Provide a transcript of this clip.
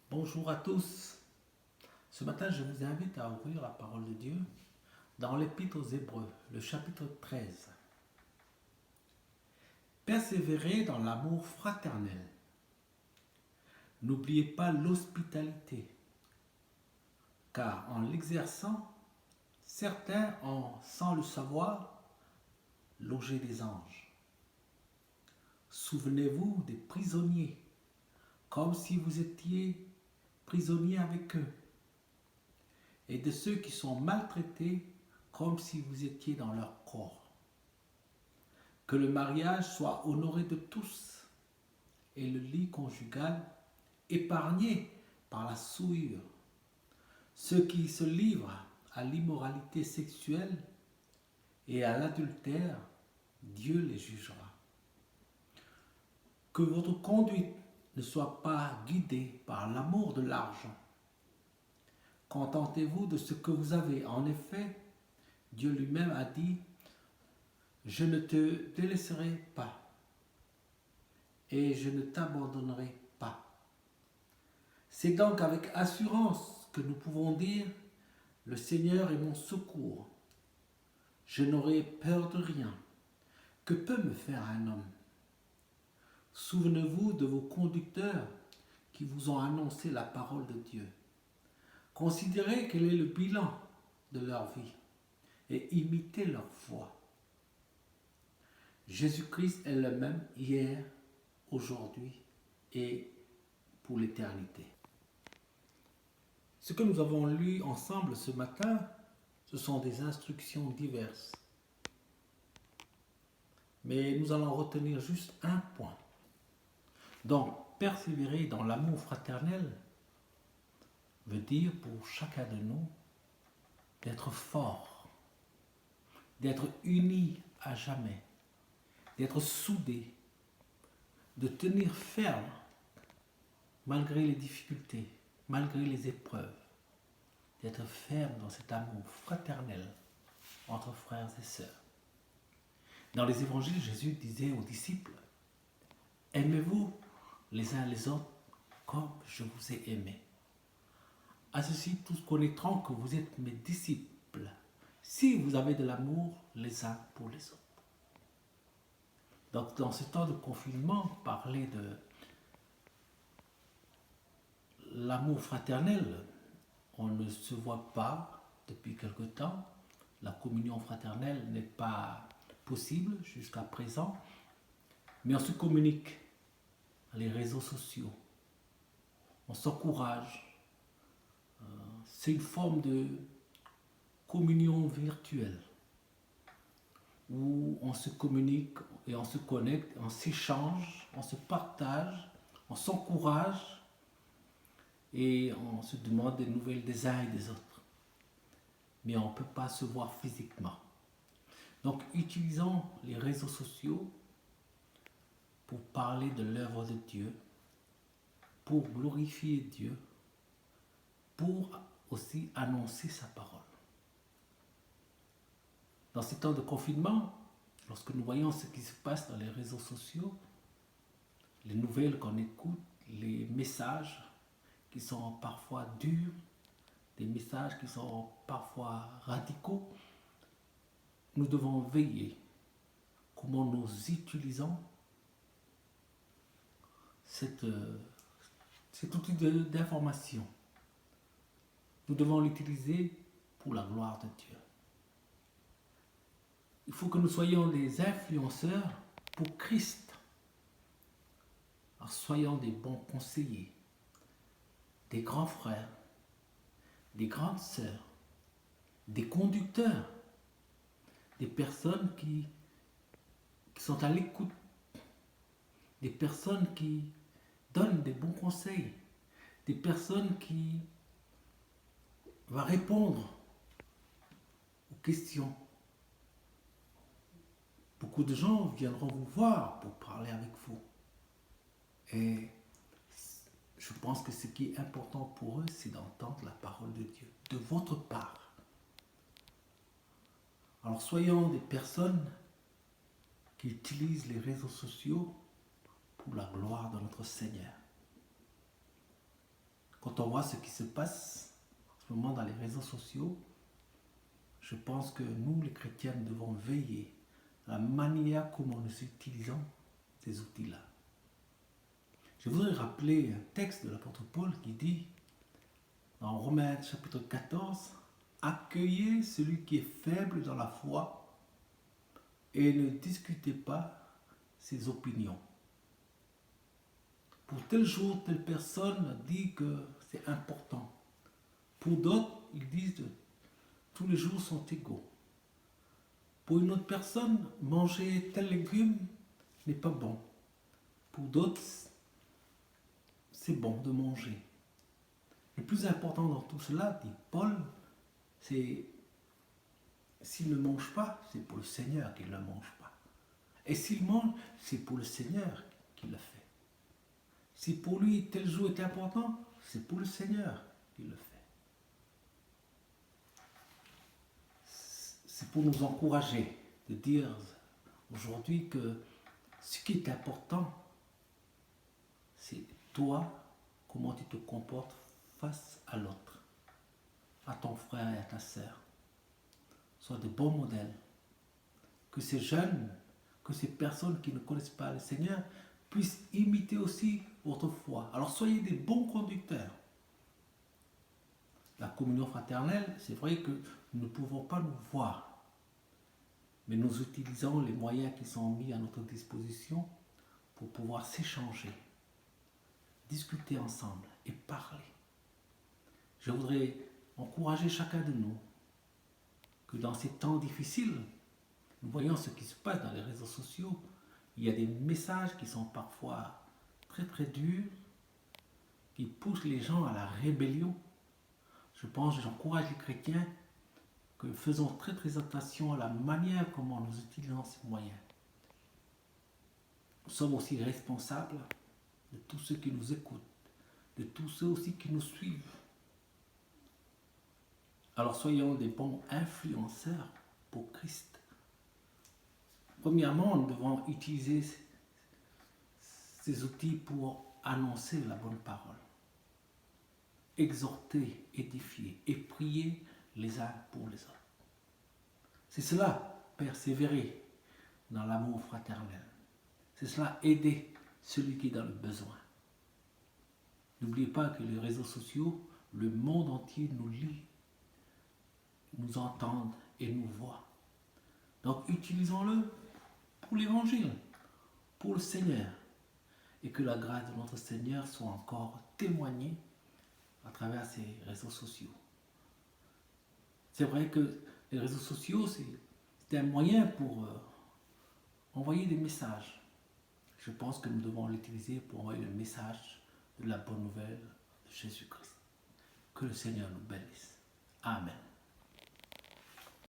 Bonjour à tous. Ce matin, je vous invite à ouvrir la parole de Dieu dans l'Épître aux Hébreux, le chapitre 13. Persévérez dans l'amour fraternel. N'oubliez pas l'hospitalité, car en l'exerçant, certains ont, sans le savoir, logé des anges. Souvenez-vous des prisonniers, comme si vous étiez prisonniers avec eux, et de ceux qui sont maltraités comme si vous étiez dans leur corps. Que le mariage soit honoré de tous et le lit conjugal épargné par la souillure. Ceux qui se livrent à l'immoralité sexuelle et à l'adultère, Dieu les jugera. Que votre conduite ne soit pas guidée par l'amour de l'argent. Contentez-vous de ce que vous avez. En effet, Dieu lui-même a dit: je ne te délaisserai pas et je ne t'abandonnerai pas. C'est donc avec assurance que nous pouvons dire: le Seigneur est mon secours. Je n'aurai peur de rien. Que peut me faire un homme? Souvenez-vous de vos conducteurs qui vous ont annoncé la parole de Dieu. Considérez quel est le bilan de leur vie et imitez leur foi. Jésus-Christ est le même hier, aujourd'hui et pour l'éternité. Ce que nous avons lu ensemble ce matin, ce sont des instructions diverses. Mais nous allons retenir juste un point. Donc, persévérer dans l'amour fraternel veut dire pour chacun de nous d'être fort, d'être unis à jamais, d'être soudés, de tenir ferme malgré les difficultés, malgré les épreuves, d'être ferme dans cet amour fraternel entre frères et sœurs. Dans les évangiles, Jésus disait aux disciples: aimez-vous les uns les autres comme je vous ai aimés. À ceci, tous connaîtront que vous êtes mes disciples, si vous avez de l'amour les uns pour les autres. Donc, dans ce temps de confinement, parler de l'amour fraternel, on ne se voit pas depuis quelque temps. La communion fraternelle n'est pas possible jusqu'à présent, mais on se communique à les réseaux sociaux, on s'encourage. C'est une forme de communion virtuelle où on se communique et on se connecte, on s'échange, on se partage, on s'encourage et on se demande des nouvelles des uns et des autres. Mais on ne peut pas se voir physiquement. Donc, utilisons les réseaux sociaux pour parler de l'œuvre de Dieu, pour glorifier Dieu, pour aussi annoncer sa parole. Dans ces temps de confinement, lorsque nous voyons ce qui se passe dans les réseaux sociaux, les nouvelles qu'on écoute, les messages qui sont parfois durs, des messages qui sont parfois radicaux, nous devons veiller comment nous utilisons cet outil d'information. Nous devons l'utiliser pour la gloire de Dieu. Il faut que nous soyons des influenceurs pour Christ. Alors soyons des bons conseillers, des grands frères, des grandes sœurs, des conducteurs, des personnes qui sont à l'écoute, des personnes qui donnent des bons conseils, des personnes qui vont répondre aux questions. Beaucoup de gens viendront vous voir pour parler avec vous. Et je pense que ce qui est important pour eux, c'est d'entendre la parole de Dieu, de votre part. Alors soyons des personnes qui utilisent les réseaux sociaux pour la gloire de notre Seigneur. Quand on voit ce qui se passe en ce moment dans les réseaux sociaux, je pense que nous, les chrétiens, devons veiller à la manière comment nous utilisons ces outils-là. Je voudrais rappeler un texte de l'apôtre Paul qui dit, dans Romains chapitre 14, « Accueillez celui qui est faible dans la foi et ne discutez pas ses opinions. » Pour tel jour, telle personne dit que c'est important. Pour d'autres, ils disent que tous les jours sont égaux. Pour une autre personne, manger tel légume n'est pas bon. Pour d'autres, c'est bon de manger. Le plus important dans tout cela, dit Paul, c'est s'il ne mange pas, c'est pour le Seigneur qu'il ne mange pas. Et s'il mange, c'est pour le Seigneur qu'il le fait. Si pour lui tel jour est important, c'est pour le Seigneur qu'il le fait. C'est pour nous encourager de dire aujourd'hui que ce qui est important, c'est toi, comment tu te comportes face à l'autre, à ton frère et à ta sœur. Sois de bons modèles. Que ces jeunes, que ces personnes qui ne connaissent pas le Seigneur puissent imiter aussi votre foi. Alors soyez des bons conducteurs. La communion fraternelle, c'est vrai que nous ne pouvons pas nous voir, mais nous utilisons les moyens qui sont mis à notre disposition pour pouvoir s'échanger, discuter ensemble et parler. Je voudrais encourager chacun de nous que dans ces temps difficiles, nous voyons ce qui se passe dans les réseaux sociaux. Il y a des messages qui sont parfois très très durs, qui poussent les gens à la rébellion. J'encourage les chrétiens que faisons très très attention à la manière comment nous utilisons ces moyens. Nous sommes aussi responsables de tous ceux qui nous écoutent, de tous ceux aussi qui nous suivent. Alors soyons des bons influenceurs pour Christ. Premièrement, nous devons utiliser ces outils pour annoncer la bonne parole, exhorter, édifier et prier les uns pour les autres. C'est cela, persévérer dans l'amour fraternel. C'est cela, aider celui qui est dans le besoin. N'oubliez pas que les réseaux sociaux, le monde entier nous lit, nous entend et nous voit. Donc utilisons-le pour l'évangile, pour le Seigneur, et que la grâce de notre Seigneur soit encore témoignée à travers ces réseaux sociaux. C'est vrai que les réseaux sociaux, c'est un moyen pour envoyer des messages. Je pense que nous devons l'utiliser pour envoyer le message de la bonne nouvelle de Jésus-Christ. Que le Seigneur nous bénisse. Amen.